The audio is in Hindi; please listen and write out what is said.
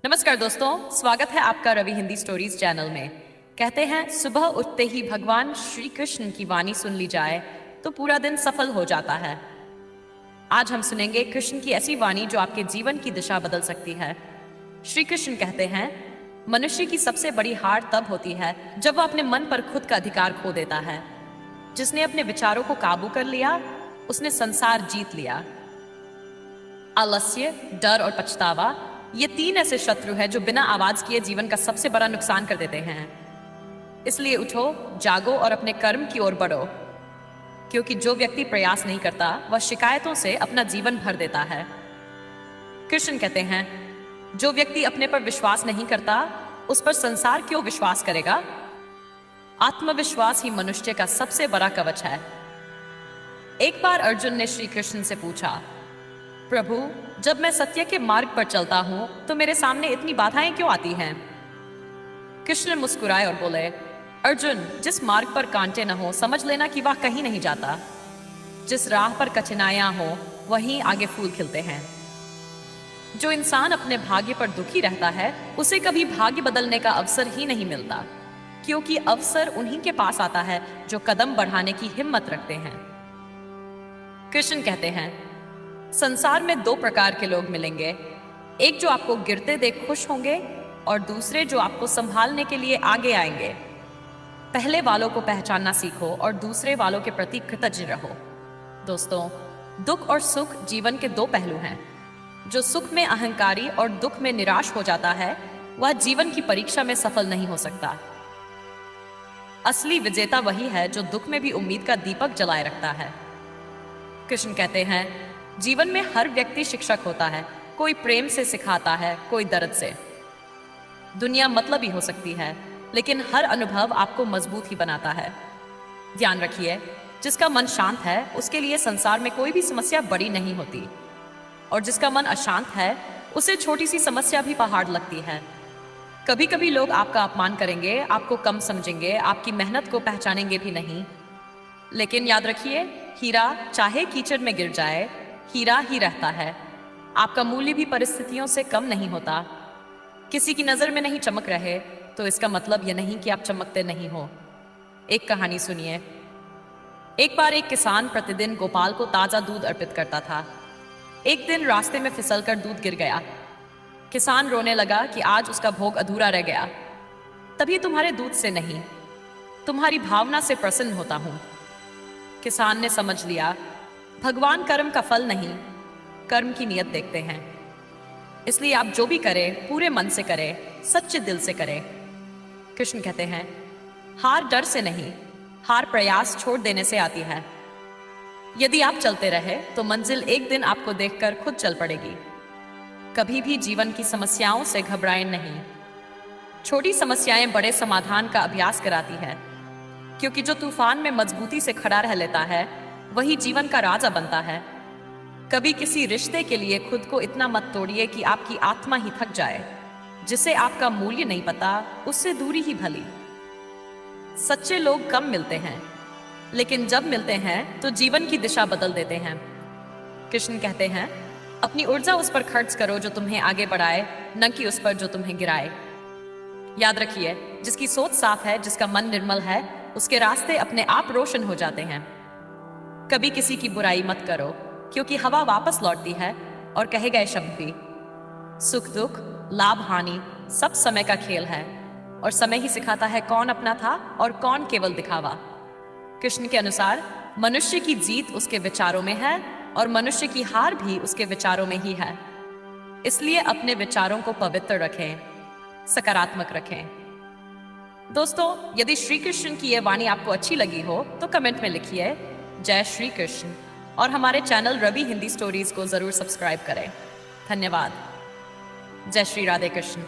नमस्कार दोस्तों, स्वागत है आपका रवि हिंदी स्टोरीज चैनल में। कहते हैं सुबह उठते ही भगवान श्री कृष्ण की वाणी सुन ली जाए तो पूरा दिन सफल हो जाता है। आज हम सुनेंगे कृष्ण की ऐसी वाणी जो आपके जीवन की दिशा बदल सकती है। श्री कृष्ण कहते हैं, मनुष्य की सबसे बड़ी हार तब होती है जब वह अपने मन पर खुद का अधिकार खो देता है। जिसने अपने विचारों को काबू कर लिया, उसने संसार जीत लिया। आलस्य, डर और पछतावा, ये तीन ऐसे शत्रु हैं जो बिना आवाज किए जीवन का सबसे बड़ा नुकसान कर देते हैं। इसलिए उठो, जागो और अपने कर्म की ओर बढ़ो, क्योंकि जो व्यक्ति प्रयास नहीं करता वह शिकायतों से अपना जीवन भर देता है। कृष्ण कहते हैं, जो व्यक्ति अपने पर विश्वास नहीं करता उस पर संसार क्यों विश्वास करेगा। आत्मविश्वास ही मनुष्य का सबसे बड़ा कवच है। एक बार अर्जुन ने श्री कृष्ण से पूछा, प्रभु, जब मैं सत्य के मार्ग पर चलता हूं तो मेरे सामने इतनी बाधाएं क्यों आती हैं। कृष्ण मुस्कुराए और बोले, अर्जुन, जिस मार्ग पर कांटे न हो समझ लेना कि वह कहीं नहीं जाता। जिस राह पर कठिनाइयां हो वहीं आगे फूल खिलते हैं। जो इंसान अपने भाग्य पर दुखी रहता है उसे कभी भाग्य बदलने का अवसर ही नहीं मिलता, क्योंकि अवसर उन्हीं के पास आता है जो कदम बढ़ाने की हिम्मत रखते हैं। कृष्ण कहते हैं, संसार में दो प्रकार के लोग मिलेंगे, एक जो आपको गिरते देख खुश होंगे और दूसरे जो आपको संभालने के लिए आगे आएंगे। पहले वालों को पहचानना सीखो और दूसरे वालों के प्रति कृतज्ञ रहो। दोस्तों, दुख और सुख जीवन के दो पहलू हैं। जो सुख में अहंकारी और दुख में निराश हो जाता है वह जीवन की परीक्षा में सफल नहीं हो सकता। असली विजेता वही है जो दुख में भी उम्मीद का दीपक जलाए रखता है। कृष्ण कहते हैं, जीवन में हर व्यक्ति शिक्षक होता है। कोई प्रेम से सिखाता है, कोई दर्द से। दुनिया मतलबी हो सकती है, लेकिन हर अनुभव आपको मजबूत ही बनाता है। ध्यान रखिए, जिसका मन शांत है उसके लिए संसार में कोई भी समस्या बड़ी नहीं होती, और जिसका मन अशांत है उसे छोटी सी समस्या भी पहाड़ लगती है। कभी कभी लोग आपका अपमान करेंगे, आपको कम समझेंगे, आपकी मेहनत को पहचानेंगे भी नहीं। लेकिन याद रखिए, हीरा चाहे कीचड़ में गिर जाए, हीरा ही रहता है। आपका मूल्य भी परिस्थितियों से कम नहीं होता। किसी की नजर में नहीं चमक रहे तो इसका मतलब यह नहीं कि आप चमकते नहीं हो। एक कहानी सुनिए। एक बार एक किसान प्रतिदिन गोपाल को ताजा दूध अर्पित करता था। एक दिन रास्ते में फिसलकर दूध गिर गया। किसान रोने लगा कि आज उसका भोग अधूरा रह गया। तभी तुम्हारे दूध से नहीं, तुम्हारी भावना से प्रसन्न होता हूं। किसान ने समझ लिया, भगवान कर्म का फल नहीं, कर्म की नियत देखते हैं। इसलिए आप जो भी करें पूरे मन से करें, सच्चे दिल से करें। कृष्ण कहते हैं, हार डर से नहीं, हार प्रयास छोड़ देने से आती है। यदि आप चलते रहे तो मंजिल एक दिन आपको देखकर खुद चल पड़ेगी। कभी भी जीवन की समस्याओं से घबराएं नहीं। छोटी समस्याएं बड़े समाधान का अभ्यास कराती है, क्योंकि जो तूफान में मजबूती से खड़ा रह लेता है वही जीवन का राजा बनता है। कभी किसी रिश्ते के लिए खुद को इतना मत तोड़िए कि आपकी आत्मा ही थक जाए। जिसे आपका मूल्य नहीं पता उससे दूरी ही भली। सच्चे लोग कम मिलते हैं, लेकिन जब मिलते हैं तो जीवन की दिशा बदल देते हैं। कृष्ण कहते हैं, अपनी ऊर्जा उस पर खर्च करो जो तुम्हें आगे बढ़ाए, न कि उस पर जो तुम्हें गिराए। याद रखिए, जिसकी सोच साफ है, जिसका मन निर्मल है, उसके रास्ते अपने आप रोशन हो जाते हैं। कभी किसी की बुराई मत करो, क्योंकि हवा वापस लौटती है और कहे गए शब्द भी। सुख दुख, लाभ हानि सब समय का खेल है, और समय ही सिखाता है कौन अपना था और कौन केवल दिखावा। कृष्ण के अनुसार मनुष्य की जीत उसके विचारों में है और मनुष्य की हार भी उसके विचारों में ही है। इसलिए अपने विचारों को पवित्र रखें, सकारात्मक रखें। दोस्तों, यदि श्री कृष्ण की यह वाणी आपको अच्छी लगी हो तो कमेंट में लिखिए जय श्री कृष्ण, और हमारे चैनल रवि हिंदी स्टोरीज को जरूर सब्सक्राइब करें। धन्यवाद। जय श्री राधे कृष्ण।